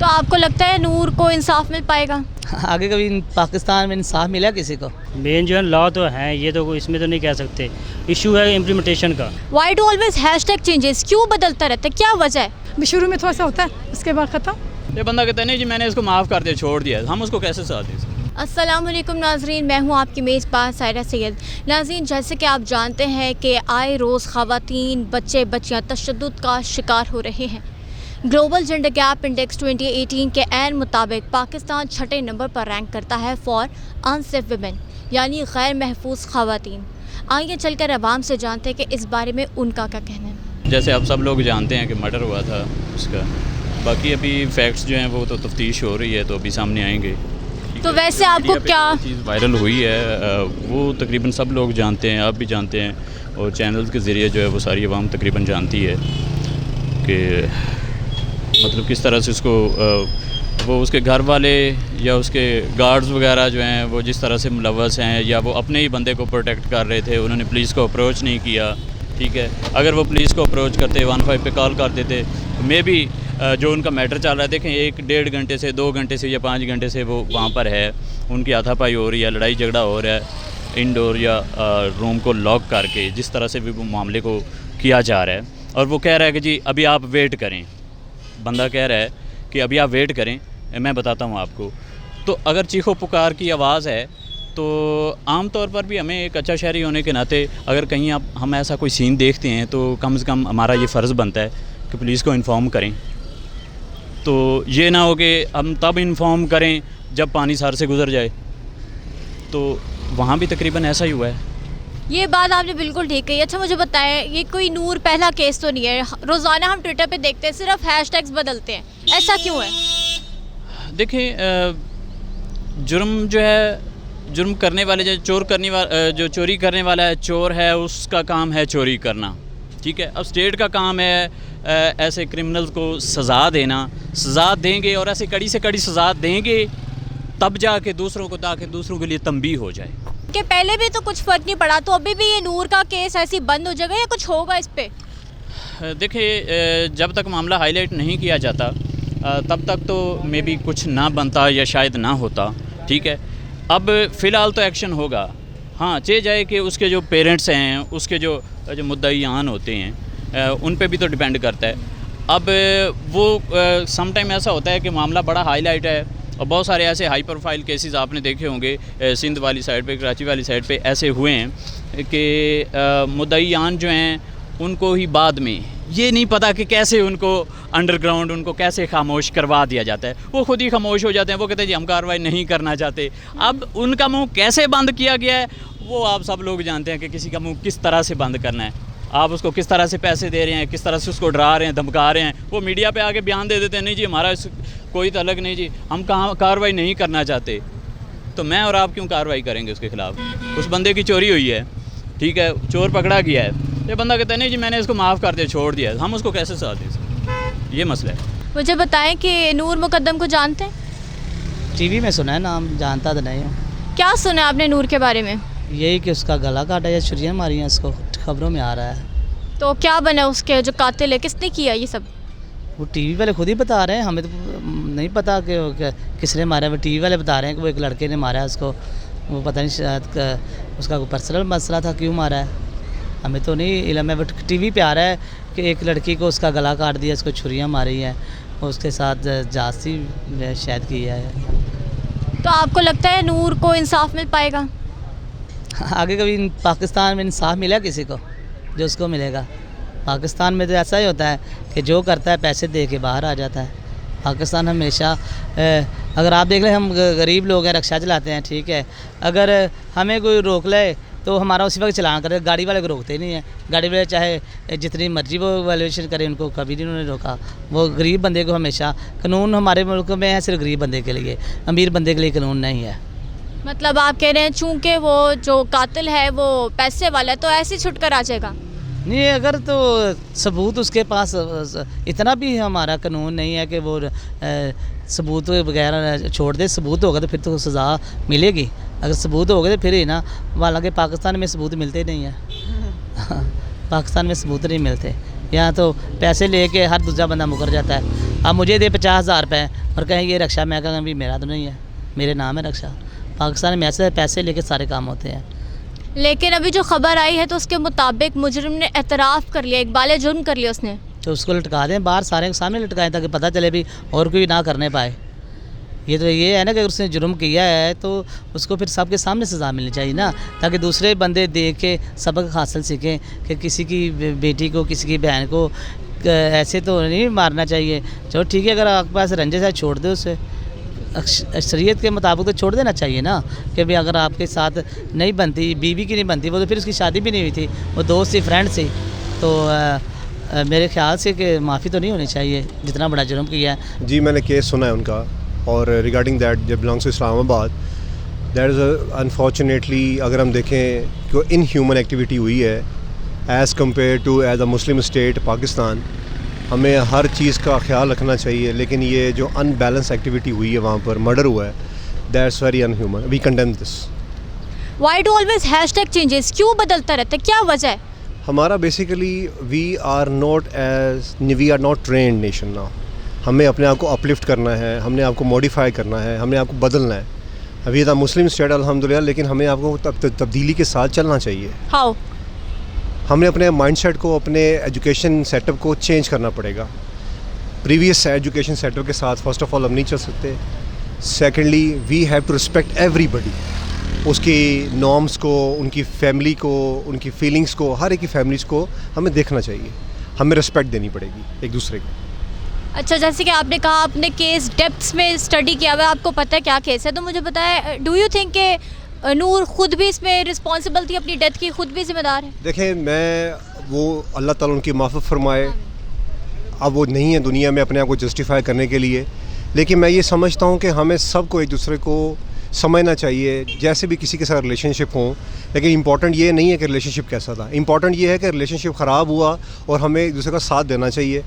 तो आपको लगता है नूर को इंसाफ मिल पाएगा? आगे कभी पाकिस्तान में इंसाफ मिला किसी को? मेन जो है लॉ तो है, ये तो इसमें तो नहीं कह सकते, इशू है इम्प्लीमेंटेशन का। Y do always hashtag changes, क्यों बदलता रहता है, क्या वजह है? शुरू में थोड़ा सा होता है, उसके बाद ख़त्म। ये बंदा कहता है नहीं जी मैंने इसको माफ़ कर दिया, छोड़ दिया, हम उसको कैसे साथ दें? अस्सलाम वालेकुम नाज़रीन, मैं हूं आपकी मेज़बान सायरा सैयद। नाज़रीन, जैसे कि आप जानते हैं कि आए रोज़ ख़वातीन, बच्चे बच्चियां तशद्दुद का शिकार हो रहे हैं। ग्लोबल जेंडर गैप इंडेक्स 2018 के ऐन मुताबिक पाकिस्तान 6ठे नंबर पर रैंक करता है फॉर अनसेफ वुमेन, यानी गैर महफूज ख़वातीन। आइए चलकर आवाम से जानते हैं कि इस बारे में उनका क्या कहना है। जैसे आप सब लोग जानते हैं कि मर्डर हुआ था उसका, बाकी अभी फैक्ट्स जो हैं वो तो तफ्तीश हो रही है, तो अभी सामने आएंगे। तो वैसे आपको क्या चीज़ वायरल हुई है वो तकरीबन सब लोग जानते हैं, आप भी जानते हैं, और चैनल्स के ज़रिए जो है वो सारी आवाम तकरीबन जानती है कि मतलब किस तरह से उसको वो उसके घर वाले या उसके गार्ड्स वगैरह जो हैं वो जिस तरह से मुलव्वस हैं, या वो अपने ही बंदे को प्रोटेक्ट कर रहे थे, उन्होंने पुलिस को अप्रोच नहीं किया। ठीक है, अगर वो पुलिस को अप्रोच करते 15 पे कॉल कर देते तो मे भी जो उनका मैटर चल रहा है, देखें 1-1.5 घंटे से 2 घंटे से या 5 घंटे से वो वहाँ पर है, उनकी हाथापाई हो रही है, लड़ाई झगड़ा हो रहा है इंडोर या रूम को लॉक करके, जिस तरह से भी वो मामले को किया जा रहा है। और वो कह रहा है कि जी अभी आप वेट करें, बंदा कह रहा है कि अभी आप वेट करें, मैं बताता हूँ आपको। तो अगर चीखो पुकार की आवाज़ है तो आम तौर पर भी हमें एक अच्छा शहरी होने के नाते अगर कहीं हम ऐसा कोई सीन देखते हैं तो कम से कम हमारा ये फ़र्ज़ बनता है कि पुलिस को इन्फॉर्म करें। तो ये ना हो कि हम तब इन्फॉर्म करें जब पानी सर से गुज़र जाए, तो वहाँ भी तकरीबन ऐसा ही हुआ है। ये बात आपने बिल्कुल ठीक कही। अच्छा मुझे बताएं, ये कोई नूर पहला केस तो नहीं है, रोज़ाना हम ट्विटर पे देखते हैं सिर्फ हैशटैग्स बदलते हैं, ऐसा क्यों है? देखिए जुर्म जो है, जुर्म करने वाले जो जो चोरी करने वाला है चोर है, उसका काम है चोरी करना। ठीक है, अब स्टेट का काम है ऐसे क्रिमिनल्स को सज़ा देना। सज़ा देंगे और ऐसे कड़ी से कड़ी सज़ा देंगे तब जाके दूसरों को, ताकि दूसरों के लिए तंबीह हो जाए। कि पहले भी तो कुछ फ़र्क नहीं पड़ा, तो अभी भी ये नूर का केस ऐसे ही बंद हो जाएगा या कुछ होगा इस पे? देखिए जब तक मामला हाईलाइट नहीं किया जाता तब तक तो मे बी कुछ ना बनता या शायद ना होता। ठीक है, अब फ़िलहाल तो एक्शन होगा। हाँ, चे जाए कि उसके जो पेरेंट्स हैं, उसके जो मुद्दईयान होते हैं, उन पे भी तो डिपेंड करता है। अब वो समटाइम ऐसा होता है कि मामला बड़ा हाईलाइट है और बहुत सारे ऐसे हाई प्रोफाइल केसेस आपने देखे होंगे सिंध वाली साइड पे, कराची वाली साइड पे ऐसे हुए हैं कि मुद्दईयान जो हैं उनको ही बाद में ये नहीं पता कि कैसे उनको अंडरग्राउंड उनको कैसे खामोश करवा दिया जाता है, वो खुद ही खामोश हो जाते हैं। वो कहते हैं जी हम कार्रवाई नहीं करना चाहते। अब उनका मुंह कैसे बंद किया गया है वो आप सब लोग जानते हैं कि किसी का मुंह किस तरह से बंद करना है। आप उसको किस तरह से पैसे दे रहे हैं, किस तरह से उसको डरा रहे हैं, धमका रहे हैं। वो मीडिया पे आके बयान दे देते हैं नहीं जी हमारा कोई तलक नहीं जी, हम कार्रवाई नहीं करना चाहते। तो मैं और आप क्यों कार्रवाई करेंगे उसके ख़िलाफ़? उस बंदे की चोरी हुई है, ठीक है, चोर पकड़ा गया है, ये बंदा कहता है नहीं जी मैंने इसको माफ़ कर दिया, छोड़ दिया, हम उसको कैसे साथ दें? ये मसला है। मुझे बताएं कि नूर मुकद्दम को जानते हैं? टीवी में सुना है नाम, जानता तो नहीं हूँ। क्या सुना आपने नूर के बारे में? यही कि उसका गला काटा या छुरियाँ मारी हैं, इसको खबरों में आ रहा है। तो क्या बना उसके जो कातिल है, किसने किया ये सब? वो टीवी वाले खुद ही बता रहे हैं, हमें तो नहीं पता कि किसने मारा है। वो टीवी वाले बता रहे हैं कि वो एक लड़के ने मारा है उसको। वो पता नहीं शायद उसका कोई पर्सनल मसला था, क्यों मारा है हमें तो नहीं इल्म है। बट टीवी पे आ रहा है कि एक लड़की को उसका गला काट दिया, उसको छुरियाँ मारी हैं, उसके साथ जासी शायद किया है। तो आपको लगता है नूर को इंसाफ मिल पाएगा? आगे कभी पाकिस्तान में इंसाफ मिला किसी को जो उसको मिलेगा? पाकिस्तान में तो ऐसा ही होता है कि जो करता है पैसे दे के बाहर आ जाता है। पाकिस्तान हमेशा अगर आप देख लें, हम गरीब लोग हैं, रिक्शा चलाते हैं, ठीक है, अगर हमें कोई रोक ले तो हमारा उसी वक्त चलान करे, गाड़ी वाले को रोकते नहीं हैं। गाड़ी वाले चाहे जितनी मर्जी वो वैल्यूएशन करे, उनको कभी नहीं उन्होंने रोका। वो गरीब बंदे को हमेशा, कानून हमारे मुल्क में है सिर्फ गरीब बंदे के लिए, अमीर बंदे के लिए कानून नहीं है। मतलब आप कह रहे हैं चूंकि वो जो कातिल है वो पैसे वाला है तो ऐसे ही छुटकर आ जाएगा? नहीं, अगर तो सबूत उसके पास, इतना भी हमारा कानून नहीं है कि वो सबूत वगैरह छोड़ दे। सबूत होगा तो फिर तो सज़ा मिलेगी। अगर सबूत होगा तो फिर ही ना, हालांकि पाकिस्तान में सबूत मिलते नहीं हैं। पाकिस्तान में सबूत नहीं मिलते, यहाँ तो पैसे लेके हर दूसरा बंदा मुकर जाता है। अब मुझे दे 50,000 रुपये और कहें ये रक्षा, मैं कहूँगा भी मेरा तो नहीं है, मेरे नाम है रक्षा। पाकिस्तान में ऐसे पैसे लेके सारे काम होते हैं। लेकिन अभी जो खबर आई है तो उसके मुताबिक मुजरिम ने एतराफ़ कर लिया, इकबाल जुर्म कर लिया उसने। तो उसको लटका दें बाहर, सारे के सामने लटकाएं ताकि पता चले भी और कोई ना करने पाए। ये तो ये है ना कि उसने जुर्म किया है तो उसको फिर सबके सामने सज़ा मिलनी चाहिए ना, ताकि दूसरे बंदे देख के सबक हासिल सीखें कि किसी की बेटी को, किसी की बहन को ऐसे तो नहीं मारना चाहिए। चलो ठीक है, अगर आपके पास रंजिश है छोड़ दो उसे, शरीयत के मुताबिक तो छोड़ देना चाहिए ना कि भाई अगर आपके साथ नहीं बनती, बीवी की नहीं बनती, वो तो फिर उसकी शादी भी नहीं हुई थी, वो दोस्त थी, फ्रेंड थी, तो मेरे ख्याल से कि माफ़ी तो नहीं होनी चाहिए जितना बड़ा जुर्म किया है। जी मैंने केस सुना है उनका, और रिगार्डिंग दैट जब belongs to Islamabad, that is unfortunately अगर हम देखें कि इनह्यूमन एक्टिविटी हुई है as compare to as a Muslim state Pakistan. हमें हर चीज़ का ख्याल रखना चाहिए, लेकिन ये जो अनबैलेंस एक्टिविटी हुई है वहाँ पर, मर्डर हुआ है, that's very unhuman. We condemn this. Why do always hashtag changes, क्यों बदलता रहता है, क्या वजह है? हमारा basically we are not trend nation now. हमें अपने आप को अपलिफ्ट करना है, हमने आपको मॉडिफाई करना है, हमने आपको बदलना है। अभी था मुस्लिम स्टेट अल्हम्दुलिल्लाह, लेकिन हमें आपको तब्दीली के साथ चलना चाहिए। हाउ? हमने अपने माइंडसेट को, अपने एजुकेशन सेटअप को चेंज करना पड़ेगा। प्रीवियस एजुकेशन सेटअप के साथ फर्स्ट ऑफ ऑल हम नहीं चल सकते। Secondly we have to respect everybody, उसकी नॉर्म्स को, उनकी फैमिली को, उनकी फीलिंग्स को, हर एक की फैमिलीज़ को हमें देखना चाहिए। हमें रिस्पेक्ट देनी पड़ेगी एक दूसरे को। अच्छा, जैसे कि आपने कहा आपने केस डेप्थ्स में स्टडी किया हुआ है, आपको पता है क्या केस है, तो मुझे बताएं, डू यू थिंक कि नूर खुद भी इसमें रिस्पॉन्सिबल थी, अपनी डेथ की खुद भी जिम्मेदार है? देखें, मैं वो अल्लाह ताला उनकी माफ़ फरमाए, अब वो नहीं है दुनिया में अपने आप को जस्टिफाई करने के लिए, लेकिन मैं ये समझता हूँ कि हमें सबको एक दूसरे को समझना चाहिए, जैसे भी किसी के साथ रिलेशनशिप हो। लेकिन इंपॉर्टेंट ये नहीं है कि रिलेशनशिप कैसा था, इंपॉर्टेंट ये है कि रिलेशनशिप ख़राब हुआ और हमें एक दूसरे का साथ देना चाहिए।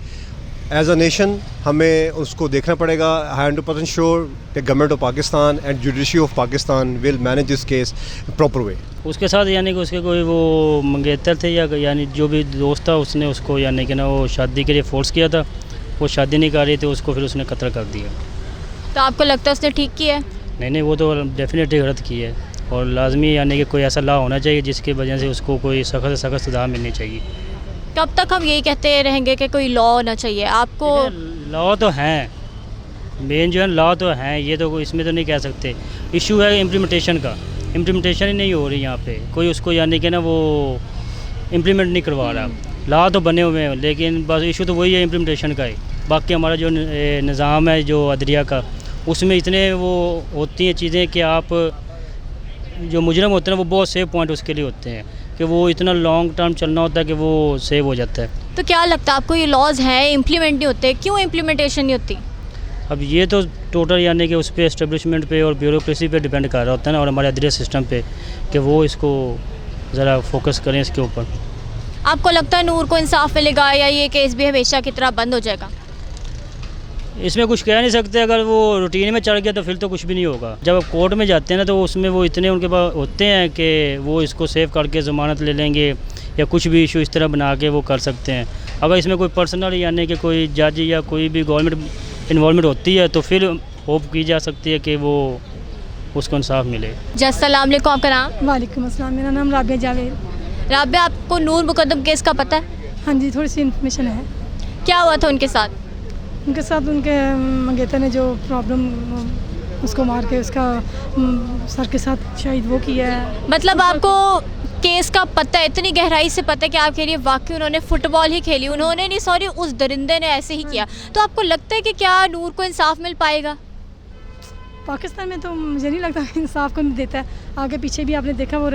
एज अ नेशन हमें उसको देखना पड़ेगा। I am 100% sure the government of Pakistan and judiciary of Pakistan will manage this case proper way. उसके साथ यानी कि उसके कोई वो मंगेतर थे या यानी जो भी दोस्त था, उसने उसको यानी कि ना वो शादी के लिए फोर्स किया था, वो शादी नहीं कर रही थी, उसको फिर उसने कत्ल कर दिया। तो आपको लगता है उसने ठीक किया है? नहीं, वो तो डेफिनेटली गलत की है, और लाजमी यानी कि कोई ऐसा लॉ होना चाहिए जिसकी वजह से उसको कोई सख्त से सख्त सज़ा मिलनी चाहिए। कब तक हम यही कहते रहेंगे कि कोई लॉ होना चाहिए? आपको लॉ तो हैं, मेन जो है लॉ तो हैं, ये तो इसमें तो नहीं कह सकते। इशू है इम्प्लीमेंटेशन का, इम्प्लीमेंटेशन ही नहीं हो रही यहाँ पे, कोई उसको यानी कि ना वो इम्प्लीमेंट नहीं करवा रहा। लॉ तो बने हुए हैं, लेकिन बस इशू तो वही है इम्प्लीमेंटेशन का ही। बाकी हमारा जो निज़ाम है जो अदलिया का, उसमें इतने वो होती हैं चीज़ें कि आप जो मुजरम होते हैं वो बहुत सेव पॉइंट उसके लिए होते हैं कि वो इतना लॉन्ग टर्म चलना होता है कि वो सेव हो जाता है। तो क्या लगता है आपको, ये लॉज हैं इम्प्लीमेंट नहीं होते, क्यों इम्प्लीमेंटेशन नहीं होती? अब ये तो टोटल यानी कि उस पर एस्टेब्लिशमेंट पे और ब्यूरोक्रेसी पे डिपेंड कर रहा होता है ना, और हमारे अदलिया सिस्टम पे कि वो इसको ज़रा फोकस करें इसके ऊपर। आपको लगता है नूर को इंसाफ मिलेगा या ये केस भी हमेशा की तरह बंद हो जाएगा? इसमें कुछ कह नहीं सकते, अगर वो रूटीन में चढ़ गया तो फिर तो कुछ भी नहीं होगा। जब आप कोर्ट में जाते हैं ना तो उसमें वो इतने उनके पास होते हैं कि वो इसको सेव करके ज़मानत ले लेंगे या कुछ भी इशू इस तरह बना के वो कर सकते हैं। अगर इसमें कोई पर्सनल यानी कि कोई जज या कोई भी गवर्नमेंट इन्वॉल्वमेंट होती है तो फिर होप की जा सकती है कि वो उसको इंसाफ मिले। जी, अस्सलाम वालेकुम, आपका नाम? वालेकुम अस्सलाम, मेरा नाम राबिया जावेद। राबिया, आपको नूर मुकद्दम केस का पता है? हाँ जी, थोड़ी सी इन्फॉर्मेशन है। क्या हुआ था उनके साथ? उनके साथ उनके मंगेतर ने जो प्रॉब्लम उसको मार के उसका सर के साथ शायद वो किया है। मतलब आपको केस का पता है, इतनी गहराई से पता है कि आप कह रही है वाकई उन्होंने फुटबॉल ही खेली, उन्होंने नहीं, सॉरी, उस दरिंदे ने ऐसे ही किया। तो आपको लगता है कि क्या नूर को इंसाफ मिल पाएगा? पाकिस्तान में तो मुझे नहीं लगता इंसाफ को नहीं देता है। आगे पीछे भी आपने देखा वो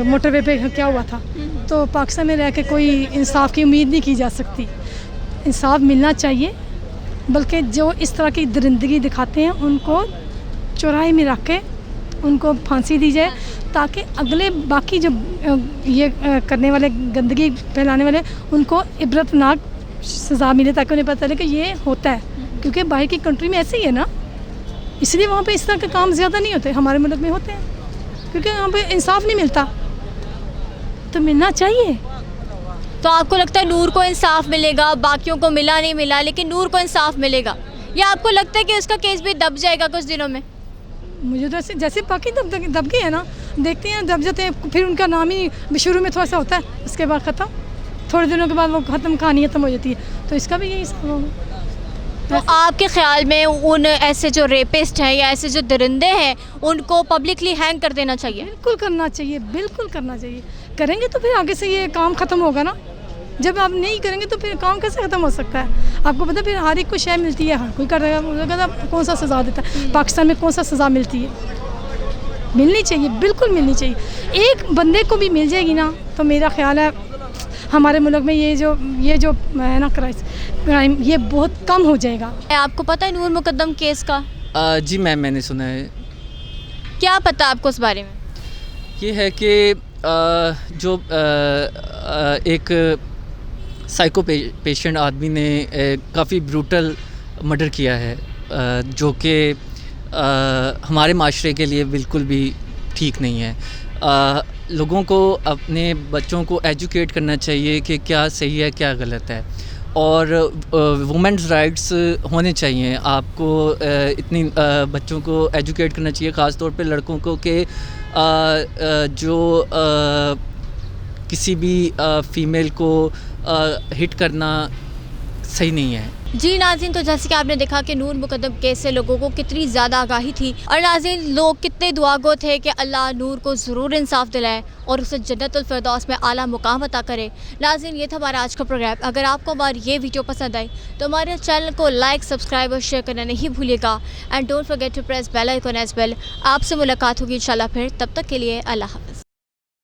मोटरवे पे क्या हुआ था। तो पाकिस्तान में रह के कोई इंसाफ की उम्मीद नहीं की जा सकती। इंसाफ मिलना चाहिए, बल्कि जो इस तरह की दरिंदगी दिखाते हैं उनको चौराहे में रख के उनको फांसी दी जाए, ताकि अगले बाकी जो ये करने वाले, गंदगी फैलाने वाले, उनको इबरतनाक सज़ा मिले, ताकि उन्हें पता चले कि ये होता है। क्योंकि बाहर की कंट्री में ऐसे ही है ना, इसलिए वहाँ पे इस तरह के काम ज़्यादा नहीं होते, हमारे मुल्क में होते हैं, क्योंकि वहाँ पे इंसाफ नहीं मिलता। तो मिलना चाहिए, तो आपको लगता है नूर को इंसाफ मिलेगा, बाकियों को मिला नहीं मिला, लेकिन नूर को इंसाफ मिलेगा, या आपको लगता है कि उसका केस भी दब जाएगा कुछ दिनों में? मुझे तो ऐसे जैसे बाकी दब गए हैं ना, देखते हैं दब जाते हैं, फिर उनका नाम ही शुरू में थोड़ा सा होता है, उसके बाद ख़त्म, थोड़े दिनों के बाद वो ख़त्म, कहानी ख़त्म हो जाती है। तो इसका भी यही सब होगा। तो आपके ख्याल में उन ऐसे जो रेपिस्ट हैं या ऐसे जो दरिंदे हैं उनको पब्लिकली हैंग कर देना चाहिए? बिल्कुल करना चाहिए, बिल्कुल करना चाहिए। करेंगे तो फिर आगे से ये काम ख़त्म होगा ना। जब आप नहीं करेंगे तो फिर काम कैसे ख़त्म हो सकता है? आपको पता फिर हर एक को शय मिलती है, हर कोई करेगा, कौन सा सज़ा देता है? पाकिस्तान में कौन सा सज़ा मिलती है? मिलनी चाहिए, बिल्कुल मिलनी चाहिए। एक बंदे को भी मिल जाएगी ना तो मेरा ख्याल है हमारे मुल्क में ये जो है ना क्राइम ये बहुत कम हो जाएगा। आपको पता है नूर मुकद्दम केस का? जी मैम, मैंने सुना है। क्या पता आपको उस बारे में? ये है कि जो एक साइको पेशेंट आदमी ने काफ़ी ब्रूटल मर्डर किया है, जो कि हमारे माशरे के लिए बिल्कुल भी ठीक नहीं है। लोगों को अपने बच्चों को एजुकेट करना चाहिए कि क्या सही है क्या गलत है, और वुमेन्स राइट्स होने चाहिए। आपको इतनी बच्चों को एजुकेट करना चाहिए, ख़ास तौर पे लड़कों को, कि जो किसी भी फीमेल को हिट करना सही नहीं है। जी नाज़रीन, तो जैसे कि आपने देखा कि नूर मुकद्दम केस से लोगों को कितनी ज़्यादा आगाही थी, और नाज़रीन लोग कितने दुआगो थे कि अल्लाह नूर को ज़रूर इंसाफ दिलाए और उसे जन्नतुल फिरदौस में आला मुकाम अता करे। नाज़रीन, ये था हमारा आज का प्रोग्राम। अगर आपको हमारी ये वीडियो पसंद आई तो हमारे चैनल को लाइक, सब्सक्राइब और शेयर करना नहीं भूलिएगा, and don't forget to press bell icon as well. आपसे मुलाकात होगी इंशाल्लाह फिर, तब तक के लिए अल्लाह हाफ़िज़।